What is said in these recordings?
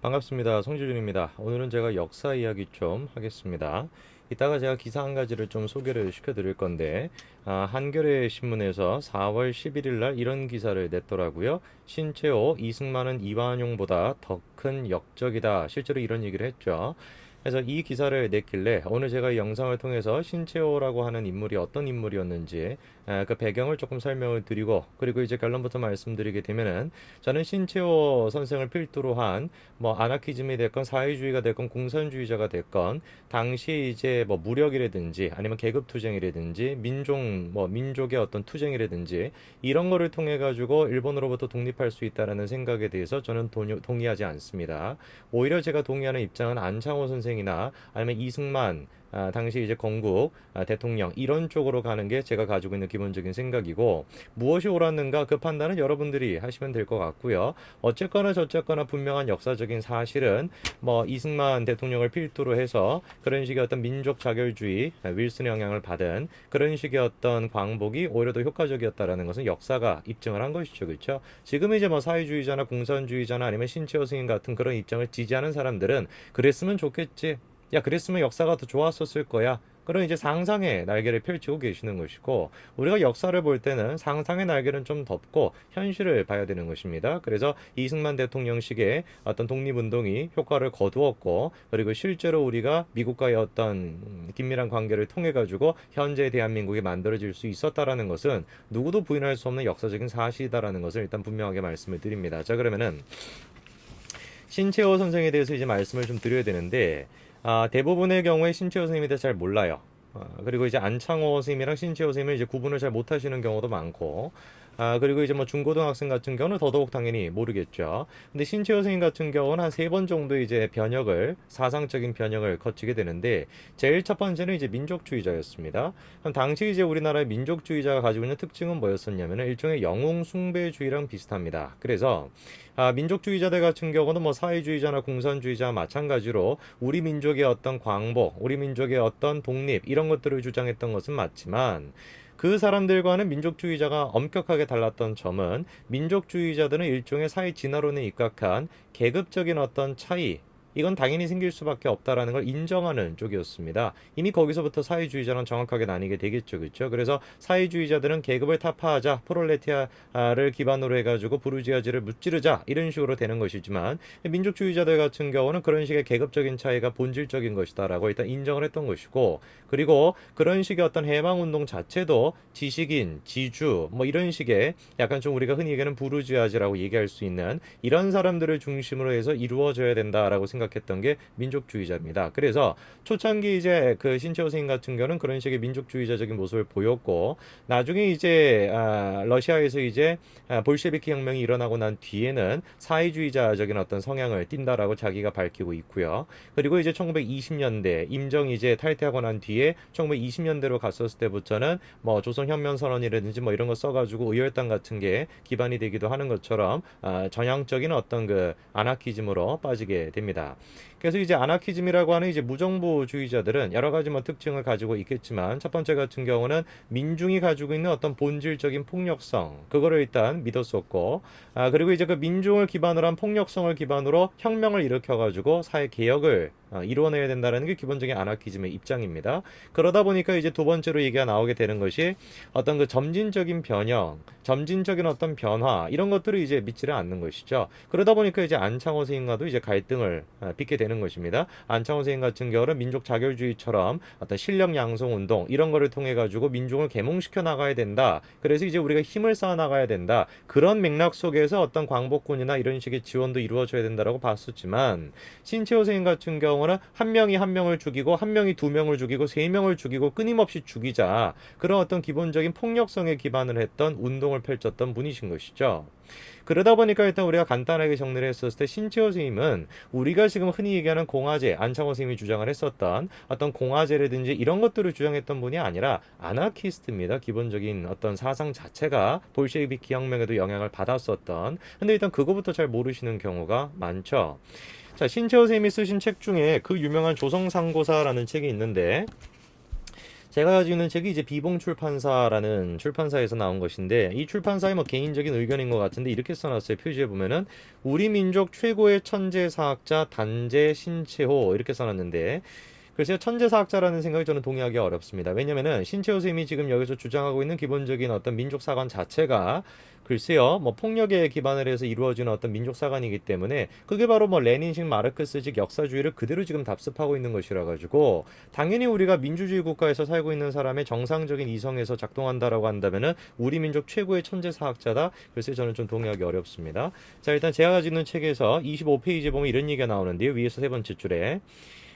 반갑습니다. 송지준입니다. 오늘은 제가 역사 이야기 좀 하겠습니다. 이따가 제가 기사 한 가지를 좀 소개를 시켜드릴 건데, 한겨레 신문에서 4월 11일 날 이런 기사를 냈더라고요. 신채호, 이승만은 이완용보다 더 큰 역적이다. 실제로 이런 얘기를 했죠. 그래서 이 기사를 냈길래 오늘 제가 이 영상을 통해서 신채호라고 하는 인물이 어떤 인물이었는지 그 배경을 조금 설명을 드리고, 그리고 이제 결론부터 말씀드리게 되면은, 저는 신채호 선생을 필두로 한 뭐 아나키즘이 됐건 사회주의가 됐건 공산주의자가 됐건 당시 이제 뭐 무력이라든지 아니면 계급투쟁이라든지 민족의 어떤 투쟁이라든지 이런 거를 통해 가지고 일본으로부터 독립할 수 있다라는 생각에 대해서 저는 동의하지 않습니다. 오히려 제가 동의하는 입장은 안창호 선생이나 아니면 이승만, 당시 이제 건국 대통령 이런 쪽으로 가는 게 제가 가지고 있는 기본적인 생각이고, 무엇이 옳았는가 그 판단은 여러분들이 하시면 될 것 같고요. 어쨌거나 저쨌거나 분명한 역사적인 사실은 뭐 이승만 대통령을 필두로 해서 그런 식의 어떤 민족 자결주의, 윌슨의 영향을 받은 그런 식의 어떤 광복이 오히려 더 효과적이었다라는 것은 역사가 입증을 한 것이죠. 그렇죠? 지금 이제 뭐 사회주의자나 공산주의자나 아니면 신채호 스님 같은 그런 입장을 지지하는 사람들은 그랬으면 좋겠지, 야 그랬으면 역사가 더 좋았었을 거야, 그런 이제 상상의 날개를 펼치고 계시는 것이고, 우리가 역사를 볼 때는 상상의 날개는 좀 덮고 현실을 봐야 되는 것입니다. 그래서 이승만 대통령식의 어떤 독립운동이 효과를 거두었고, 그리고 실제로 우리가 미국과의 어떤 긴밀한 관계를 통해 가지고 현재 대한민국이 만들어질 수 있었다라는 것은 누구도 부인할 수 없는 역사적인 사실이다라는 것을 일단 분명하게 말씀을 드립니다. 자, 그러면은 신채호 선생에 대해서 이제 말씀을 좀 드려야 되는데, 대부분의 경우에 신채호 선생님에 대해서 잘 몰라요. 그리고 이제 안창호 선생님이랑 신채호 선생님을 이제 구분을 잘 못하시는 경우도 많고, 그리고 이제 뭐 중고등학생 같은 경우는 더더욱 당연히 모르겠죠. 근데 신채호 선생님 같은 경우는 한 세 번 정도 이제 사상적인 변형을 거치게 되는데, 제일 첫 번째는 이제 민족주의자였습니다. 그럼 당시 이제 우리나라의 민족주의자가 가지고 있는 특징은 뭐였었냐면은 일종의 영웅 숭배주의랑 비슷합니다. 그래서 민족주의자들 같은 경우는 뭐 사회주의자나 공산주의자와 마찬가지로 우리 민족의 어떤 광복, 우리 민족의 어떤 독립 이런 것들을 주장했던 것은 맞지만, 그 사람들과는 민족주의자가 엄격하게 달랐던 점은 민족주의자들은 일종의 사회 진화론에 입각한 계급적인 어떤 차이, 이건 당연히 생길 수밖에 없다라는 걸 인정하는 쪽이었습니다. 이미 거기서부터 사회주의자는 정확하게 나뉘게 되겠죠, 그렇죠? 그래서 사회주의자들은 계급을 타파하자, 프롤레티아를 기반으로 해가지고 부르지아지를 무찌르자 이런 식으로 되는 것이지만, 민족주의자들 같은 경우는 그런 식의 계급적인 차이가 본질적인 것이다라고 일단 인정을 했던 것이고, 그리고 그런 식의 어떤 해방운동 자체도 지식인, 지주 뭐 이런 식의 약간 좀 우리가 흔히 얘기하는 부르지아지라고 얘기할 수 있는 이런 사람들을 중심으로 해서 이루어져야 된다라고 생각했던 게 민족주의자입니다. 그래서 초창기 이제 그 신채호 선생 같은 경우는 그런 식의 민족주의자적인 모습을 보였고, 나중에 이제 러시아에서 이제 볼셰비키 혁명이 일어나고 난 뒤에는 사회주의자적인 어떤 성향을 띈다라고 자기가 밝히고 있고요. 그리고 이제 1920년대 임정이 이제 탈퇴하고 난 뒤에 1920년대로 갔었을 때부터는 뭐 조선혁명선언이라든지 뭐 이런 거 써가지고 의열당 같은 게 기반이 되기도 하는 것처럼 전향적인 어떤 그 아나키즘으로 빠지게 됩니다. 그래서 이제 아나키즘이라고 하는 이제 무정부주의자들은 여러 가지 뭐 특징을 가지고 있겠지만, 첫 번째 같은 경우는 민중이 가지고 있는 어떤 본질적인 폭력성, 그거를 일단 믿었었고, 그리고 이제 그 민중을 기반으로 한 폭력성을 기반으로 혁명을 일으켜가지고 사회 개혁을 이루어내야 된다는 게 기본적인 아나키즘의 입장입니다. 그러다 보니까 이제 두 번째로 얘기가 나오게 되는 것이 어떤 그 점진적인 변형, 점진적인 어떤 변화 이런 것들을 이제 믿지를 않는 것이죠. 그러다 보니까 이제 안창호 선생님과도 이제 갈등을 빚게 되는 것입니다. 안창호 선생님 같은 경우는 민족 자결주의처럼 어떤 실력 양성 운동 이런 거를 통해 가지고 민중을 계몽시켜 나가야 된다. 그래서 이제 우리가 힘을 쌓아 나가야 된다. 그런 맥락 속에서 어떤 광복군이나 이런 식의 지원도 이루어져야 된다라고 봤었지만, 신채호 선생님 같은 경우는 한 명이 한 명을 죽이고 한 명이 두 명을 죽이고 세 명을 죽이고 끊임없이 죽이자, 그런 어떤 기본적인 폭력성에 기반을 했던 운동을 펼쳤던 분이신 것이죠. 그러다 보니까 일단 우리가 간단하게 정리를 했었을 때, 신채호 선생님은 우리가 지금 흔히 얘기하는 공화제, 안창호 선생님이 주장을 했었던 어떤 공화제라든지 이런 것들을 주장했던 분이 아니라 아나키스트입니다. 기본적인 어떤 사상 자체가 볼셰비키 혁명에도 영향을 받았었던. 근데 일단 그거부터 잘 모르시는 경우가 많죠. 자, 신채호 선생님이 쓰신 책 중에 그 유명한 조성상고사라는 책이 있는데, 제가 가지고 있는 책이 이제 비봉 출판사라는 출판사에서 나온 것인데 이 출판사의 뭐 개인적인 의견인 것 같은데 이렇게 써놨어요. 표지에 보면은 우리 민족 최고의 천재 사학자 단재 신채호 이렇게 써놨는데 글쎄요, 천재사학자라는 생각이 저는 동의하기 어렵습니다. 왜냐면은 신채호 선생님이 지금 여기서 주장하고 있는 기본적인 어떤 민족사관 자체가 글쎄요, 뭐 폭력에 기반을 해서 이루어지는 어떤 민족사관이기 때문에 그게 바로 뭐 레닌식 마르크스식 역사주의를 그대로 지금 답습하고 있는 것이라 가지고 당연히 우리가 민주주의 국가에서 살고 있는 사람의 정상적인 이성에서 작동한다라고 한다면은 우리 민족 최고의 천재사학자다. 글쎄 저는 좀 동의하기 어렵습니다. 자, 일단 제가 가지고 있는 책에서 25페이지에 보면 이런 얘기가 나오는데요. 위에서 세 번째 줄에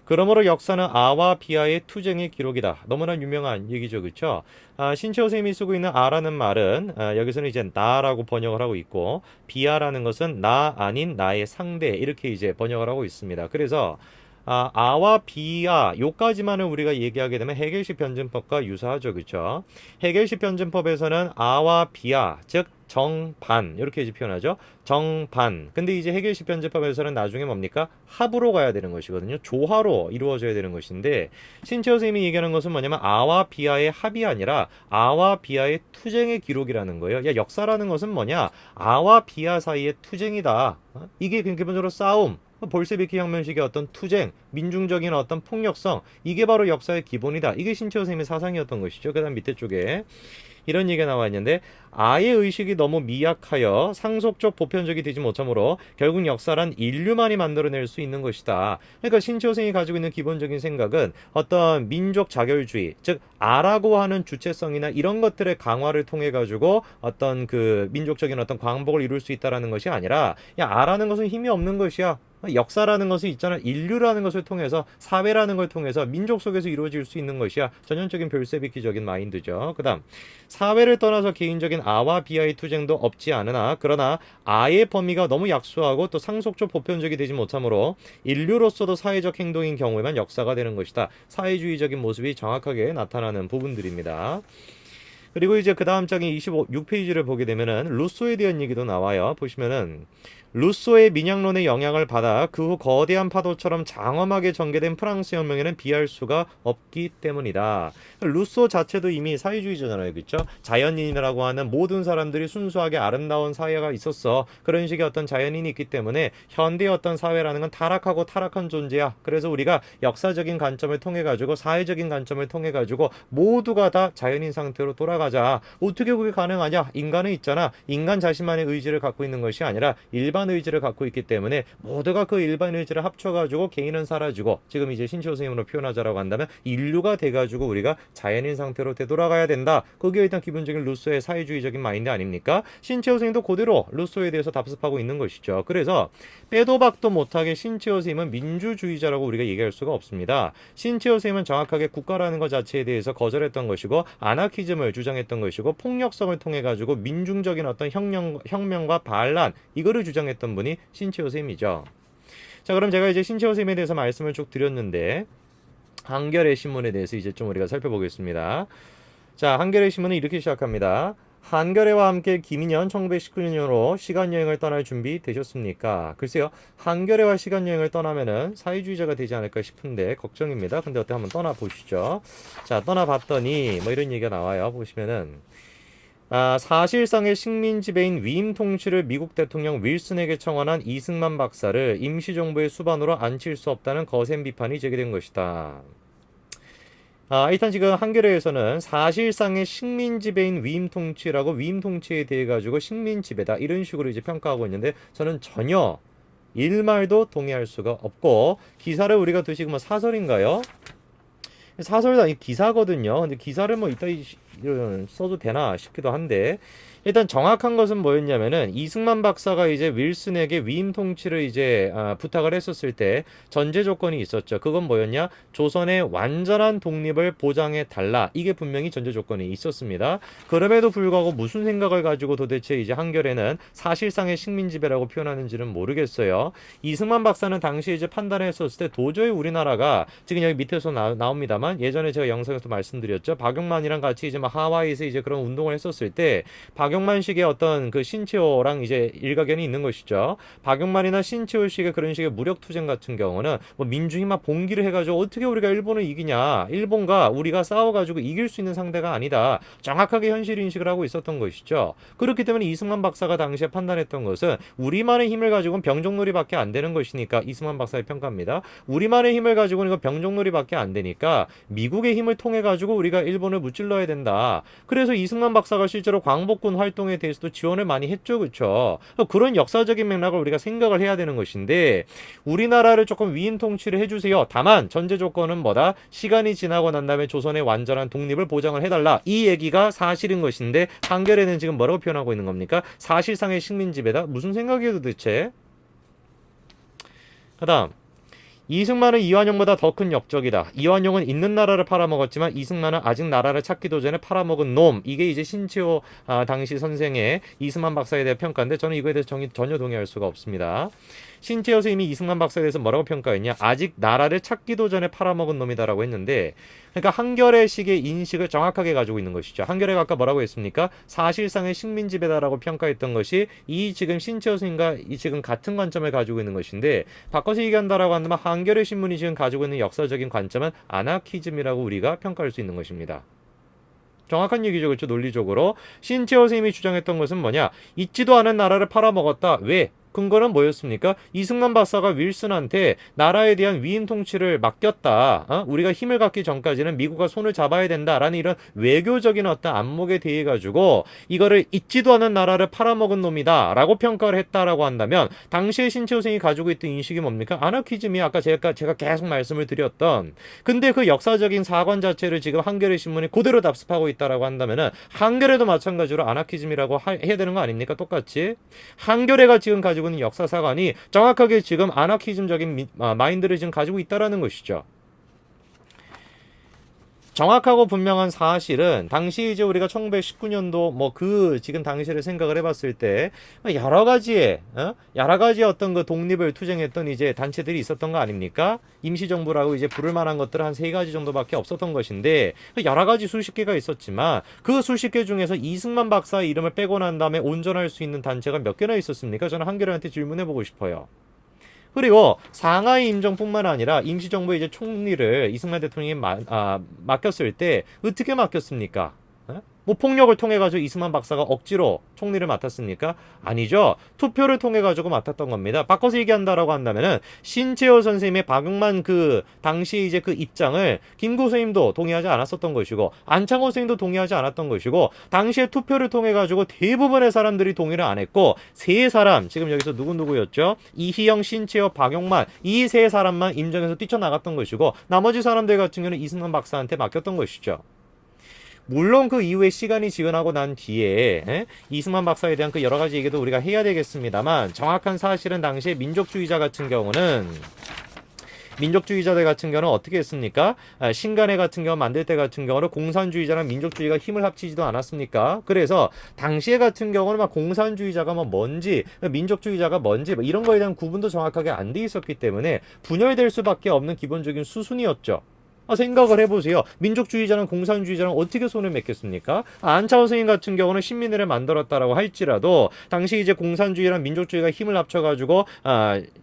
그러므로 역사는 아와 비아의 투쟁의 기록이다. 너무나 유명한 얘기죠, 그렇죠? 신채호 선생님이 쓰고 있는 아라는 말은 여기서는 이제 나라고 번역을 하고 있고 비아라는 것은 나 아닌 나의 상대 이렇게 이제 번역을 하고 있습니다. 그래서 아와 비아 요까지만을 우리가 얘기하게 되면 해겔식 변증법과 유사하죠, 그렇죠? 해겔식 변증법에서는 아와 비아 즉 정반 이렇게 이제 표현하죠. 정반. 근데 이제 해겔식 변제법에서는 나중에 뭡니까? 합으로 가야 되는 것이거든요. 조화로 이루어져야 되는 것인데 신채호 선생님이 얘기하는 것은 뭐냐면 아와 비아의 합이 아니라 아와 비아의 투쟁의 기록이라는 거예요. 야, 역사라는 것은 뭐냐? 아와 비아 사이의 투쟁이다. 이게 기본적으로 싸움. 볼세비키 혁명식의 어떤 투쟁, 민중적인 어떤 폭력성, 이게 바로 역사의 기본이다. 이게 신채호 선생님의 사상이었던 것이죠. 그 다음 밑에 쪽에 이런 얘기가 나와 있는데 아의 의식이 너무 미약하여 상속적 보편적이 되지 못하므로 결국 역사란 인류만이 만들어낼 수 있는 것이다. 그러니까 신채호 선생이 가지고 있는 기본적인 생각은 어떤 민족 자결주의, 즉 아라고 하는 주체성이나 이런 것들의 강화를 통해 가지고 어떤 그 민족적인 어떤 광복을 이룰 수 있다라는 것이 아니라 야 아라는 것은 힘이 없는 것이야. 역사라는 것은 있잖아. 인류라는 것을 통해서 사회라는 걸 통해서 민족 속에서 이루어질 수 있는 것이야. 전형적인 별세비키적인 마인드죠. 그 다음 사회를 떠나서 개인적인 아와 비아의 투쟁도 없지 않으나 그러나 아의 범위가 너무 약소하고 또 상속적 보편적이 되지 못하므로 인류로서도 사회적 행동인 경우에만 역사가 되는 것이다. 사회주의적인 모습이 정확하게 나타나는 부분들입니다. 그리고 이제 그 다음 장의 26페이지를 보게 되면은 루소에 대한 얘기도 나와요. 보시면은 루소의 민양론의 영향을 받아 그 후 거대한 파도처럼 장엄하게 전개된 프랑스 혁명에는 비할 수가 없기 때문이다. 루소 자체도 이미 사회주의자잖아요, 그렇죠? 자연인이라고 하는 모든 사람들이 순수하게 아름다운 사회가 있었어. 그런 식의 어떤 자연인이 있기 때문에 현대의 어떤 사회라는 건 타락하고 타락한 존재야. 그래서 우리가 역사적인 관점을 통해 가지고 사회적인 관점을 통해 가지고 모두가 다 자연인 상태로 돌아가자. 어떻게 그게 가능하냐? 인간은 있잖아. 인간 자신만의 의지를 갖고 있는 것이 아니라 일반 의지를 갖고 있기 때문에 모두가 그 일반 의지를 합쳐가지고 개인은 사라지고 지금 이제 신채호 선생님으로 표현하자라고 한다면 인류가 돼가지고 우리가 자연인 상태로 되돌아가야 된다. 그게 일단 기본적인 루소의 사회주의적인 마인드 아닙니까? 신채호 선생님도 그대로 루소에 대해서 답습하고 있는 것이죠. 그래서 빼도 박도 못하게 신채호 선생님은 민주주의자라고 우리가 얘기할 수가 없습니다. 신채호 선생님은 정확하게 국가라는 것 자체에 대해서 거절했던 것이고 아나키즘을 주장했던 것이고 폭력성을 통해 가지고 민중적인 어떤 혁명과 반란 이거를 주장했던 분이 신채호 선생님이죠. 자, 그럼 제가 이제 신채호 선생님에 대해서 말씀을 쭉 드렸는데 한겨레 신문에 대해서 이제 좀 우리가 살펴보겠습니다. 자, 한겨레 신문은 이렇게 시작합니다. 한겨레와 함께 김인현 1919년으로 시간여행을 떠날 준비 되셨습니까? 글쎄요, 한겨레와 시간여행을 떠나면은 사회주의자가 되지 않을까 싶은데 걱정입니다. 근데 어때 한번 떠나보시죠. 자, 떠나봤더니 뭐 이런 얘기가 나와요. 보시면은 사실상의 식민 지배인 위임 통치를 미국 대통령 윌슨에게 청원한 이승만 박사를 임시정부의 수반으로 앉힐 수 없다는 거센 비판이 제기된 것이다. 일단 지금 한겨레에서는 사실상의 식민 지배인 위임 통치라고 위임 통치에 대해 가지고 식민 지배다 이런 식으로 이제 평가하고 있는데 저는 전혀 일말도 동의할 수가 없고 기사를 우리가 드시고 뭐 사설인가요? 사설도 아니 기사거든요. 근데 기사를 뭐 이따 써도 되나 싶기도 한데 일단 정확한 것은 뭐였냐면은 이승만 박사가 이제 윌슨에게 위임 통치를 이제 부탁을 했었을 때 전제 조건이 있었죠. 그건 뭐였냐? 조선의 완전한 독립을 보장해 달라. 이게 분명히 전제 조건이 있었습니다. 그럼에도 불구하고 무슨 생각을 가지고 도대체 이제 한겨레는 사실상의 식민 지배라고 표현하는지는 모르겠어요. 이승만 박사는 당시에 이제 판단했었을 때 도저히 우리나라가 지금 여기 밑에서 나옵니다만 예전에 제가 영상에서 말씀드렸죠. 박용만이랑 같이 이제 막 하와이에서 이제 그런 운동을 했었을 때 박용만 박용만식의 어떤 그 신치호랑 이제 일가견이 있는 것이죠. 박용만이나 신치호식의 그런 식의 무력투쟁 같은 경우는 뭐 민중이 막 봉기를 해가지고 어떻게 우리가 일본을 이기냐, 일본과 우리가 싸워가지고 이길 수 있는 상대가 아니다, 정확하게 현실 인식을 하고 있었던 것이죠. 그렇기 때문에 이승만 박사가 당시에 판단했던 것은 우리만의 힘을 가지고는 병종놀이밖에 안 되는 것이니까, 이승만 박사의 평가입니다. 우리만의 힘을 가지고는 이거 병종놀이밖에 안 되니까 미국의 힘을 통해 가지고 우리가 일본을 무찔러야 된다. 그래서 이승만 박사가 실제로 광복군 활동에 대해서도 지원을 많이 했죠, 그렇죠? 그런 역사적인 맥락을 우리가 생각을 해야 되는 것인데, 우리나라를 조금 위인 통치를 해주세요. 다만 전제 조건은 뭐다? 시간이 지나고 난 다음에 조선의 완전한 독립을 보장을 해달라. 이 얘기가 사실인 것인데 한겨레는 지금 뭐라고 표현하고 있는 겁니까? 사실상의 식민 지배다. 무슨 생각이에요, 도대체? 그다음, 이승만은 이완용보다 더 큰 역적이다. 이완용은 있는 나라를 팔아먹었지만 이승만은 아직 나라를 찾기도 전에 팔아먹은 놈. 이게 이제 신치호 당시 선생의 이승만 박사에 대한 평가인데, 저는 이거에 대해서 전혀 동의할 수가 없습니다. 신채호 선생님이 이승만 박사에 대해서 뭐라고 평가했냐? 아직 나라를 찾기도 전에 팔아먹은 놈이다라고 했는데, 그러니까 한겨레식의 인식을 정확하게 가지고 있는 것이죠. 한겨레가 아까 뭐라고 했습니까? 사실상의 식민지배다라고 평가했던 것이 이 지금 신채호 선생님과 이 지금 같은 관점을 가지고 있는 것인데, 바꿔서 얘기한다라고 한다면 한겨레 신문이 지금 가지고 있는 역사적인 관점은 아나키즘이라고 우리가 평가할 수 있는 것입니다. 정확한 얘기죠, 그렇죠? 논리적으로 신채호 선생님이 주장했던 것은 뭐냐? 있지도 않은 나라를 팔아먹었다. 왜? 근거는 뭐였습니까? 이승만 박사가 윌슨한테 나라에 대한 위인 통치를 맡겼다. 우리가 힘을 갖기 전까지는 미국과 손을 잡아야 된다라는 이런 외교적인 어떤 안목에 대해 가지고 이거를 있지도 않은 나라를 팔아먹은 놈이다라고 평가를 했다라고 한다면, 당시에 신채호 선생이 가지고 있던 인식이 뭡니까? 아나키즘이 아까 제가 계속 말씀을 드렸던. 근데 그 역사적인 사관 자체를 지금 한겨레 신문이 그대로 답습하고 있다라고 한다면은 한겨레도 마찬가지로 아나키즘이라고 해야 되는 거 아닙니까? 똑같이 한겨레가 지금 가지고 있는 역사사관이 정확하게 지금 아나키즘적인 마인드를 지금 가지고 있다라는 것이죠. 정확하고 분명한 사실은 당시 이제 우리가 1919년도 뭐 그 지금 당시를 생각을 해봤을 때 여러 가지의 어떤 그 독립을 투쟁했던 이제 단체들이 있었던 거 아닙니까? 임시정부라고 이제 부를 만한 것들은 한 세 가지 정도밖에 없었던 것인데, 여러 가지 수십 개가 있었지만 그 수십 개 중에서 이승만 박사의 이름을 빼고 난 다음에 온전할 수 있는 단체가 몇 개나 있었습니까? 저는 한겨레한테 질문해보고 싶어요. 그리고 상하이 임정뿐만 아니라 임시정부의 이제 총리를 이승만 대통령이 맡겼을 때 어떻게 맡겼습니까? 뭐 폭력을 통해 가지고 이승만 박사가 억지로 총리를 맡았습니까? 아니죠. 투표를 통해 가지고 맡았던 겁니다. 바꿔서 얘기한다라고 한다면은 신채호 선생님의 박용만 그 당시 이제 그 입장을 김구 선생님도 동의하지 않았었던 것이고, 안창호 선생님도 동의하지 않았던 것이고, 당시에 투표를 통해 가지고 대부분의 사람들이 동의를 안 했고, 세 사람, 지금 여기서 누구였죠? 이희영, 신채호, 박용만, 이 세 사람만 임정에서 뛰쳐나갔던 것이고, 나머지 사람들 같은 경우는 이승만 박사한테 맡겼던 것이죠. 물론 그 이후에 시간이 지나고 난 뒤에 이승만 박사에 대한 그 여러 가지 얘기도 우리가 해야 되겠습니다만, 정확한 사실은 당시에 민족주의자 같은 경우는, 민족주의자들 같은 경우는 어떻게 했습니까? 신간회 같은 경우 만들 때 같은 경우는 공산주의자랑 민족주의가 힘을 합치지도 않았습니까? 그래서 당시에 같은 경우는 막 공산주의자가 뭐 뭔지, 민족주의자가 뭔지 뭐 이런 거에 대한 구분도 정확하게 안 돼 있었기 때문에 분열될 수밖에 없는 기본적인 수순이었죠. 생각을 해보세요. 민족주의자는 공산주의자랑 어떻게 손을 맺겠습니까? 안차호 선생님 같은 경우는 신민회를 만들었다라고 할지라도 당시 이제 공산주의랑 민족주의가 힘을 합쳐가지고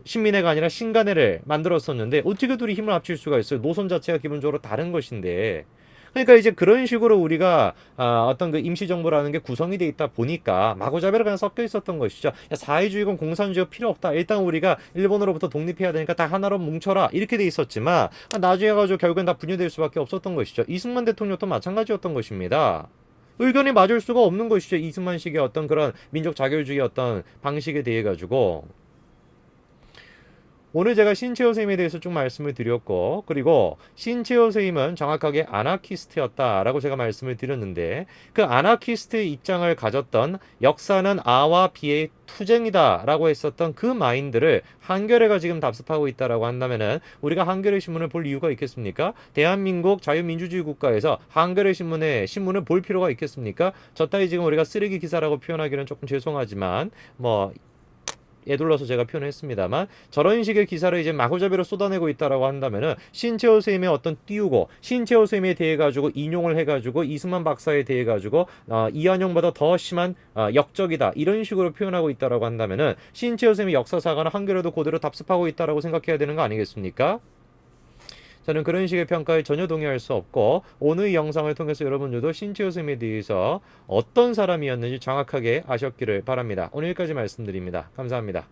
신민회가 아니라 신간회를 만들었었는데 어떻게 둘이 힘을 합칠 수가 있어요? 노선 자체가 기본적으로 다른 것인데. 그러니까 이제 그런 식으로 우리가 어떤 그 임시정부라는 게 구성이 돼 있다 보니까 마구잡이로 그냥 섞여 있었던 것이죠. 사회주의건 공산주의가 필요 없다. 일단 우리가 일본으로부터 독립해야 되니까 다 하나로 뭉쳐라. 이렇게 돼 있었지만 나중에 가지고 결국엔 다 분열될 수밖에 없었던 것이죠. 이승만 대통령도 마찬가지였던 것입니다. 의견이 맞을 수가 없는 것이죠. 이승만식의 어떤 그런 민족 자결주의 어떤 방식에 대해 가지고. 오늘 제가 신채호 선생님에 대해서 쭉 말씀을 드렸고, 그리고 신채호 선생님은 정확하게 아나키스트였다라고 제가 말씀을 드렸는데, 그 아나키스트 입장을 가졌던 역사는 아와 비의 투쟁이다라고 했었던 그 마인드를 한겨레가 지금 답습하고 있다라고 한다면은 우리가 한겨레 신문을 볼 이유가 있겠습니까? 대한민국 자유민주주의 국가에서 한겨레 신문을 볼 필요가 있겠습니까? 저 따위 지금 우리가 쓰레기 기사라고 표현하기는 조금 죄송하지만 뭐 에둘러서 제가 표현했습니다만 저런 식의 기사를 이제 마구잡이로 쏟아내고 있다라고 한다면은 신채호 선생님의 어떤 띄우고 신채호 선생님에 대해 가지고 인용을 해가지고 이승만 박사에 대해 가지고 이한용보다 더 심한 역적이다 이런 식으로 표현하고 있다라고 한다면은 신채호 선생님의 역사사관을 한겨레도 그대로 답습하고 있다라고 생각해야 되는 거 아니겠습니까? 저는 그런 식의 평가에 전혀 동의할 수 없고 오늘 영상을 통해서 여러분들도 신채호 선생님에 대해서 어떤 사람이었는지 정확하게 아셨기를 바랍니다. 오늘 여기까지 말씀드립니다. 감사합니다.